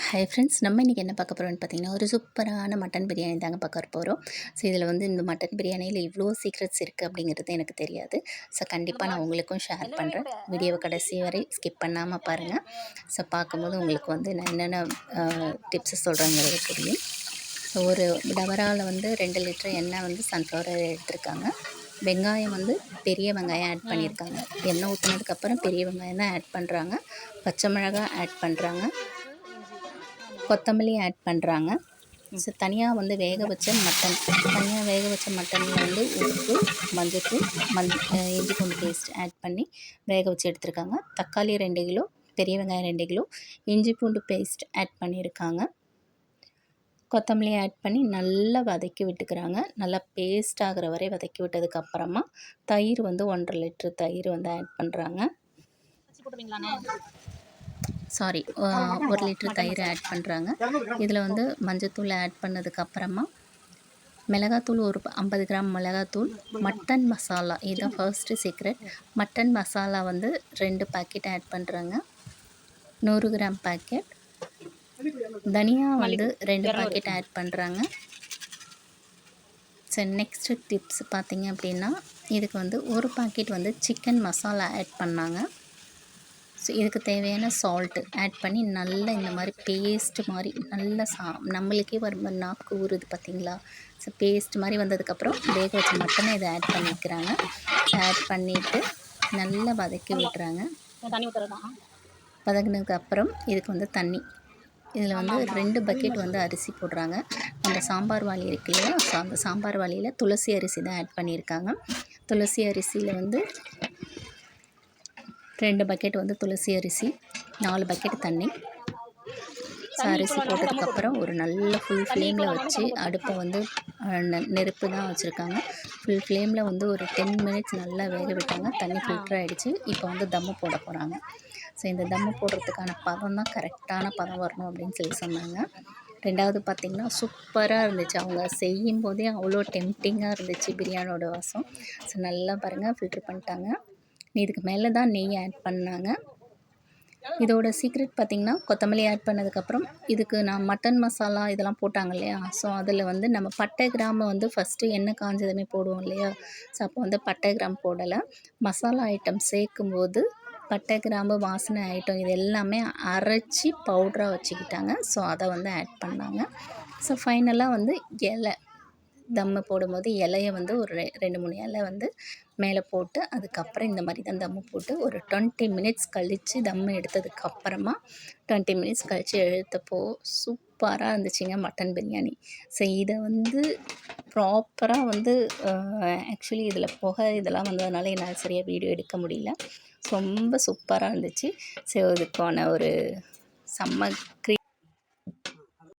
Hi friends, நம்ம இன்றைக்கி என்ன பார்க்க போகிறோம்னு பார்த்தீங்கன்னா, ஒரு சூப்பரான மட்டன் பிரியாணி தாங்க பார்க்க போகிறோம். ஸோ இதில் வந்து இந்த மட்டன் பிரியாணியில் இவ்வளோ சீக்ரெட்ஸ் இருக்குது அப்படிங்கிறது எனக்கு தெரியாது. ஸோ கண்டிப்பாக நான் உங்களுக்கும் ஷேர் பண்ணுறேன். வீடியோவை கடைசி வரை ஸ்கிப் பண்ணாமல் பாருங்கள். ஸோ பார்க்கும்போது உங்களுக்கு வந்து நான் என்னென்ன டிப்ஸு சொல்கிறேங்கிறது தெரியும். ஸோ ஒரு டபராவில் வந்து 2 லிட்டர் எண்ணெய் வந்து சன்ஃப்ளவர் எடுத்திருக்காங்க. வெங்காயம் வந்து பெரிய வெங்காயம் ஆட் பண்ணியிருக்காங்க. எண்ணெய் ஊற்றினதுக்கப்புறம் பெரிய வெங்காயம் தான் ஆட் பண்ணுறாங்க. பச்சை மிளகாய் ஆட் பண்ணுறாங்க. கொத்தமல்லி ஆட் பண்ணுறாங்க. ஸோ தனியாக வந்து வேக வச்ச மட்டனில் வந்து உப்பு, மஞ்சள்தூள், இஞ்சி பூண்டு பேஸ்ட் ஆட் பண்ணி வேக வச்சு எடுத்துருக்காங்க. தக்காளி 2 கிலோ, பெரிய வெங்காயம் 2 கிலோ, இஞ்சி பூண்டு பேஸ்ட் ஆட் பண்ணியிருக்காங்க. கொத்தமல்லி ஆட் பண்ணி நல்லா வதக்கி விட்டுக்கிறாங்க. நல்லா பேஸ்ட் ஆகிற வரை வதக்கி விட்டதுக்கப்புறமா தயிர் வந்து 1.5 லிட்டர் தயிர் வந்து ஆட் பண்ணுறாங்க. 1 லிட்டர் தயிர் ஆட் பண்ணுறாங்க. இதில் வந்து மஞ்சத்தூள் ஆட் பண்ணதுக்கப்புறமா மிளகாத்தூள் ஒரு 50 கிராம் மிளகாத்தூள், மட்டன் மசாலா இதுதான் ஃபர்ஸ்ட்டு சீக்ரெட். மட்டன் மசாலா வந்து 2 பாக்கெட் ஆட் பண்ணுறாங்க. 100 கிராம் பாக்கெட். தனியா வந்து 2 பாக்கெட் ஆட் பண்ணுறாங்க. ஸோ நெக்ஸ்ட்டு டிப்ஸ் பார்த்திங்க அப்படின்னா, இதுக்கு வந்து ஒரு பாக்கெட் வந்து சிக்கன் மசாலா ஆட் பண்ணாங்க. ஸோ இதுக்கு தேவையான சால்ட்டு ஆட் பண்ணி நல்லா இந்த மாதிரி பேஸ்ட்டு மாதிரி நல்லா நம்மளுக்கே வரும் நாக்கு ஊறுது பார்த்திங்களா. ஸோ பேஸ்ட் மாதிரி வந்ததுக்கப்புறம் வேக வச்ச மட்டனை இதை ஆட் பண்ணிக்கிறாங்க. ஆட் பண்ணிவிட்டு நல்லா வதக்கி விட்டுறாங்க. வதக்கினதுக்கப்புறம் இதுக்கு வந்து தண்ணி, இதில் வந்து 2 பக்கெட் வந்து அரிசி போடுறாங்க. அந்த சாம்பார் வாளி இருக்கு இல்லையா, ஸோ அந்த சாம்பார் வாளியில் துளசி அரிசி தான் ஆட் பண்ணியிருக்காங்க. துளசி அரிசியில் வந்து 2 பக்கெட் வந்து துளசி அரிசி, 4 பக்கெட் தண்ணி. ஸோ அரிசி போட்டதுக்கப்புறம் ஒரு நல்ல ஃபுல் ஃப்ளேமில் வச்சு அடுப்பை வந்து நெருப்பு தான் வச்சுருக்காங்க. ஃபுல் ஃப்ளேமில் வந்து ஒரு 10 மினிட்ஸ் நல்லா வேக விட்டாங்க. தண்ணி ஃபில்டர் ஆகிடுச்சு. இப்போ வந்து தம்மு போட போகிறாங்க. ஸோ இந்த தம்மு போடுறதுக்கான பதம் தான் கரெக்டான பதம் வரணும் அப்படின்னு சொல்லி சொன்னாங்க. 2வது பார்த்திங்கன்னா சூப்பராக இருந்துச்சு. அவங்க செய்யும் போதே அவ்வளோ டெம்டிங்காக இருந்துச்சு பிரியாணியோட வாசம். ஸோ நல்லா பாருங்கள் ஃபில்ட்ரு பண்ணிட்டாங்க. இதுக்கு மேலே தான் நெய் ஆட் பண்ணாங்க. இதோட சீக்ரெட் பார்த்திங்கன்னா, கொத்தமல்லி ஆட் பண்ணதுக்கப்புறம் இதுக்கு நான் மட்டன் மசாலா இதெல்லாம் போட்டாங்க இல்லையா, ஸோ அதில் வந்து நம்ம பட்டை கிராம்பு வந்து ஃபஸ்ட்டு எண்ணெய் காஞ்சதுமே போடுவோம் இல்லையா. ஸோ அப்போ வந்து பட்டை கிராம்பு போடலை. மசாலா ஐட்டம் சேர்க்கும்போது பட்டை கிராம்பு வாசனை ஐட்டம் இது எல்லாமே அரைச்சி பவுடராக வச்சுக்கிட்டாங்க. ஸோ அதை வந்து ஆட் பண்ணாங்க. ஸோ ஃபைனலாக வந்து இலை, தம்மு போடும்போது இலையை வந்து ஒரு 2-3 இலை வந்து மேலே போட்டு அதுக்கப்புறம் இந்த மாதிரி தான் தம்மு போட்டு ஒரு 20 மினிட்ஸ் கழித்து தம்மு எடுத்ததுக்கப்புறமா 20 மினிட்ஸ் கழித்து எடுத்தப்போ சூப்பராக இருந்துச்சுங்க மட்டன் பிரியாணி. ஸோ இதை வந்து ப்ராப்பராக வந்து ஆக்சுவலி இதில் புகை இதெல்லாம் வந்ததுனால என்னால் சரியாக வீடியோ எடுக்க முடியல. ரொம்ப சூப்பராக இருந்துச்சு. ஸோ இதுக்கான ஒரு செம்ம